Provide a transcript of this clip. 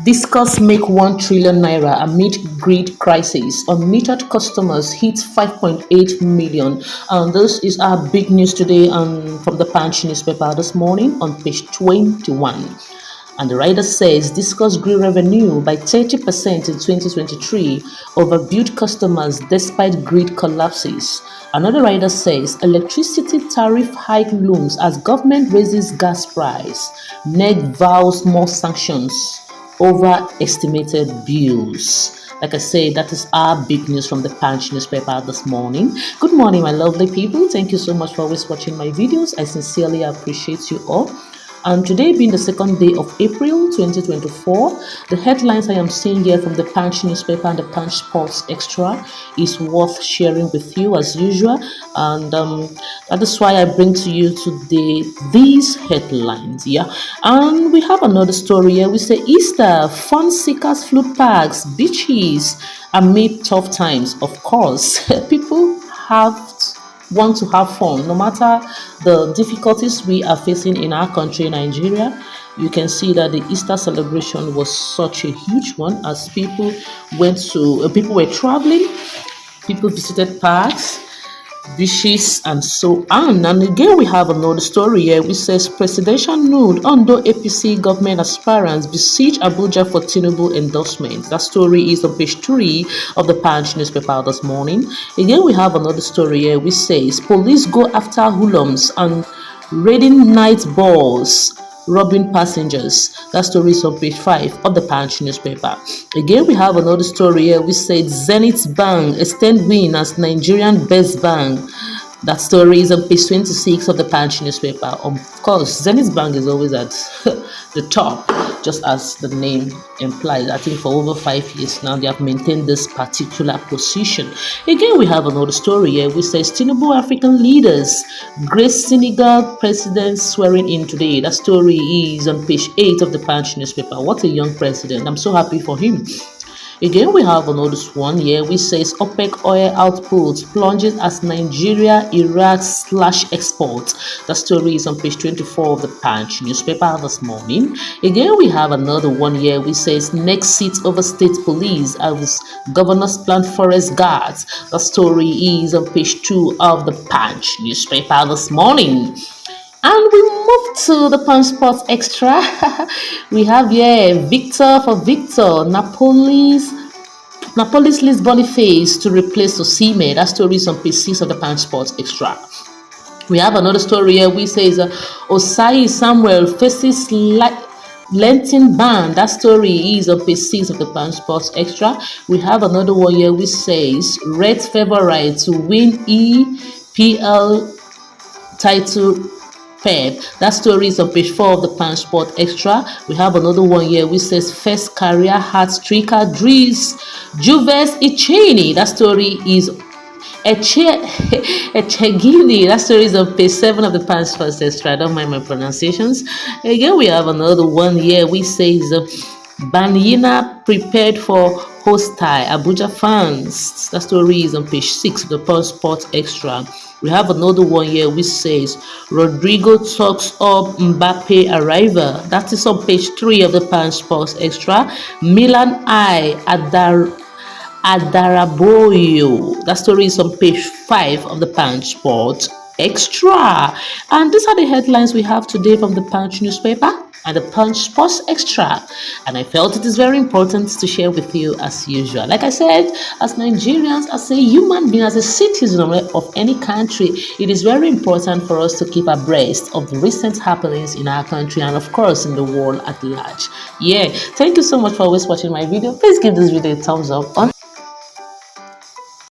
Discuss make 1 trillion naira amid grid crisis. Unmetered customers hit 5.8 million. And this is our big news today from the Punch newspaper this morning on page 21. And the writer says Discuss grew revenue by 30% in 2023 over billed customers despite grid collapses. Another writer says electricity tariff hike looms as government raises gas price. NEC vows more sanctions over estimated bills. Like I say, that is our big news from the Punch newspaper this morning. Good morning, my lovely people. Thank you so much for always watching my videos. I sincerely appreciate you all. And today being the second day of April 2024, the headlines I am seeing here from the Punch newspaper and the Punch Sports Extra is worth sharing with you as usual. And that is why I bring to you today these headlines. Yeah, and we have another story here. We say Easter, fun seekers, flood parks, beaches amid tough times. Of course, people want to have fun no matter the difficulties we are facing in our country, Nigeria. You can see that the Easter celebration was such a huge one as people were traveling, people visited parks, beaches, and so on. And again, we have another story here which says presidential nude Ondo APC government aspirants besiege Abuja for Tinubu endorsement. That story is on page 3 of the Punch newspaper this morning. Again, we have another story here which says police go after hoodlums and raiding night balls, robbing passengers. That story is on page 5 of the Punch newspaper. Again, we have another story here which said Zenith Bank extend win as Nigerian best bank. That story is on page 26 of the Punch newspaper. Of course, Zenith Bank is always at the top, just as the name implies. I think for over 5 years now, they have maintained this particular position. Again, we have another story here which says Tinubu African leaders grace Senegal president swearing in today. That story is on page 8 of the Punch newspaper. What a young president. I'm so happy for him. Again, we have another one here which says OPEC oil output plunges as Nigeria Iraq slash export. The story is on page 24 of the Punch newspaper this morning. Again, we have another one here which says next seat over state police as governors plant forest guards. The story is on page 2 of the Punch newspaper this morning. And we move to the Punch Sports Extra. We have here Victor for Victor. Napoli's leads Boniface to replace Osimhen. That story is on page 6 of the Punch Sports Extra. We have another story here which says Osai Samuel faces Lenten ban. That story is on page 6 of the Punch Sports Extra. We have another one here which says Reds favorite to win EPL title. Pep. That story is on page 4 of the Punch Sport Extra. We have another one here which says first career hat-tricker Dries Juves Echeni. That story is Echegini. That story is on page 7 of the Punch Sport Extra. I don't mind my pronunciations. Again, we have another one here which says Banyina prepared for hostile Abuja fans. That story is on page 6 of the Punch Sport Extra. We have another one here which says Rodrigo talks up Mbappe arrival. That is on page 3 of the Punch Sports Extra. Milan Adaraboyo. That story is on page 5 of the Punch Sports Extra. And these are the headlines we have today from the Punch newspaper and the Punch Sports Extra, and I felt it is very important to share with you as usual. Like I said, as Nigerians, as a human being, as a citizen of any country, it is very important for us to keep abreast of the recent happenings in our country and of course in the world at large. Yeah, thank you so much for always watching my video. Please give this video a thumbs up on